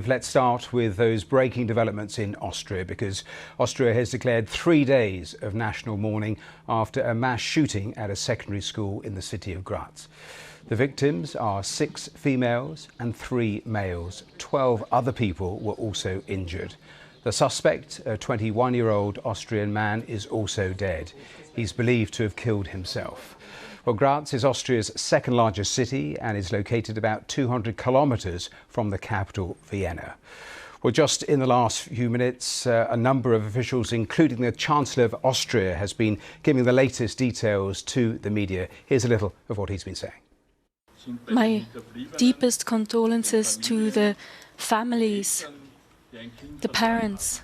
Let's start with those breaking developments in Austria, because Austria has declared 3 days of national mourning after a mass shooting at a secondary school in the city of Graz. The victims are 6 females and 3 males. 12 other people were also injured. The suspect, a 21-year-old Austrian man, is also dead. He's believed to have killed himself. Well, Graz is Austria's second largest city and is located about 200 kilometres from the capital, Vienna. Well, just in the last few minutes, a number of officials, including the Chancellor of Austria, has been giving the latest details to the media. Here's a little of what he's been saying. My deepest condolences to the families, the parents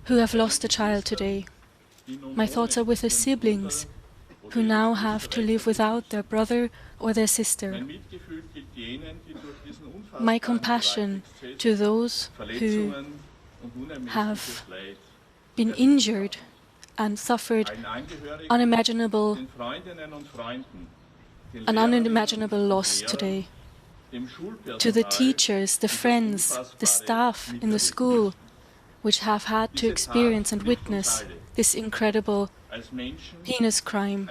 who have lost a child today. My thoughts are with the siblings who now have to live without their brother or their sister. My compassion to those who have been injured and suffered an unimaginable loss today. To the teachers, the friends, the staff in the school, which have had to experience and witness this incredible, heinous crime.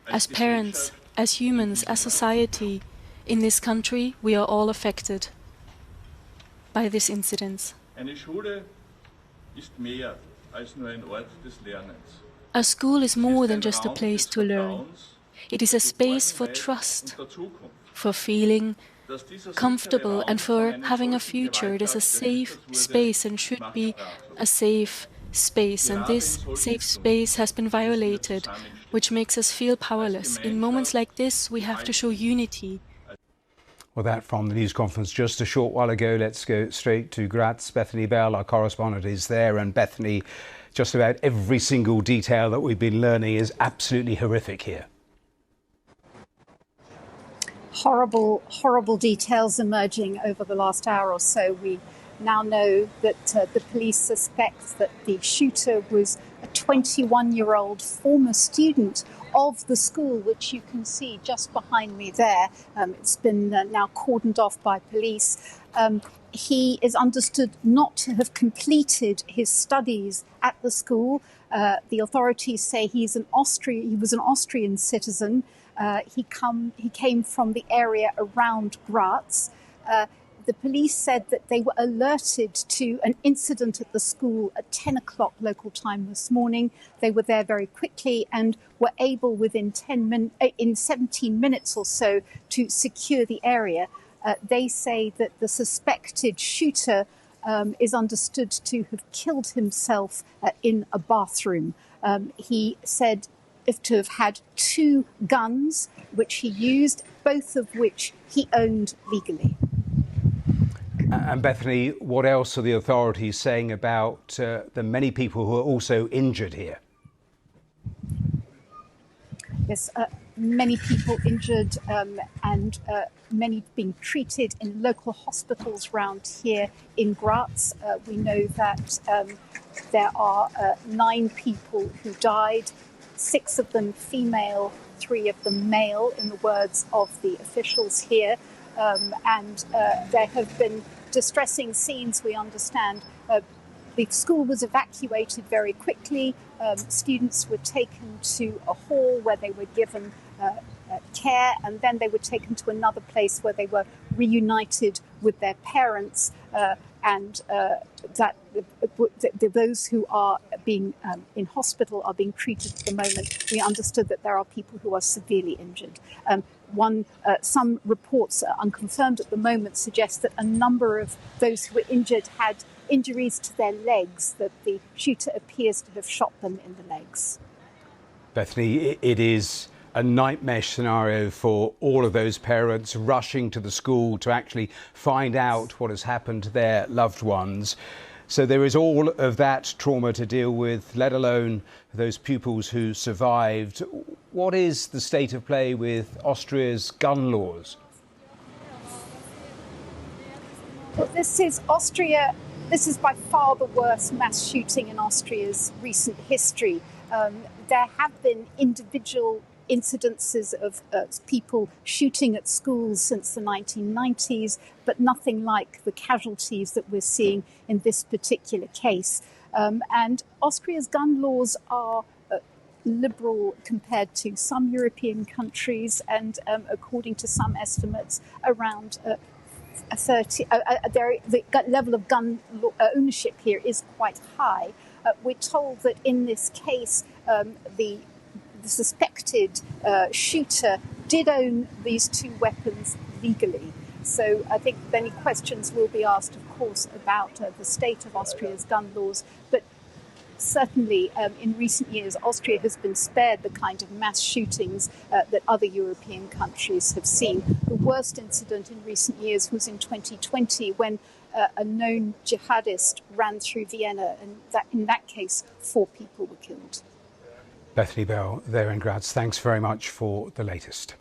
As parents, as humans, as society, in this country, we are all affected by this incident. A school is more than just a place to learn. It is a space for trust, for feeling comfortable and for having a future. It is a safe space and should be a safe space, and this safe space has been violated, which makes us feel powerless. In moments like this, we have to show unity. Well, that from the news conference just a short while ago. Let's go straight to Graz. Bethany Bell, our correspondent, is there. And Bethany, just about every single detail that we've been learning is absolutely horrific here. Horrible, horrible details emerging over the last hour or so. We now know that the police suspect that the shooter was a 21-year-old former student of the school, which you can see just behind me there. It's been now cordoned off by police. He is understood not to have completed his studies at the school. The authorities say he was an Austrian citizen. He came from the area around Graz. The police said that they were alerted to an incident at the school at 10 o'clock local time this morning. They were there very quickly and were able within 17 minutes or so to secure the area. They say that the suspected shooter is understood to have killed himself in a bathroom. He said to have had 2 guns, which he used, both of which he owned legally. And Bethany, what else are the authorities saying about the many people who are also injured here? Yes, many people injured and many being treated in local hospitals around here in Graz. We know that there are 9 people who died, 6 of them female, 3 of them male, in the words of the officials here. And there have been distressing scenes, we understand. The school was evacuated very quickly. Students were taken to a hall where they were given care, and then they were taken to another place where they were reunited with their parents. And those who are being in hospital are being treated at the moment. We understood that there are people who are severely injured. Some reports, unconfirmed at the moment, suggest that a number of those who were injured had injuries to their legs, that the shooter appears to have shot them in the legs. Bethany, it is a nightmare scenario for all of those parents rushing to the school to actually find out what has happened to their loved ones. So there is all of that trauma to deal with, let alone those pupils who survived. What is the state of play with Austria's gun laws? Well, this is Austria. This is by far the worst mass shooting in Austria's recent history. There have been individual incidences of people shooting at schools since the 1990s, but nothing like the casualties that we're seeing in this particular case. And Austria's gun laws are liberal compared to some European countries, and according to some estimates, around the level of gun ownership here is quite high. We're told that in this case, the suspected shooter did own these two weapons legally. So I think many questions will be asked, of course, about the state of Austria's gun laws. But certainly, in recent years, Austria has been spared the kind of mass shootings that other European countries have seen. The worst incident in recent years was in 2020 when a known jihadist ran through Vienna, and in that case, 4 people were killed. Bethany Bell there in Graz, thanks very much for the latest.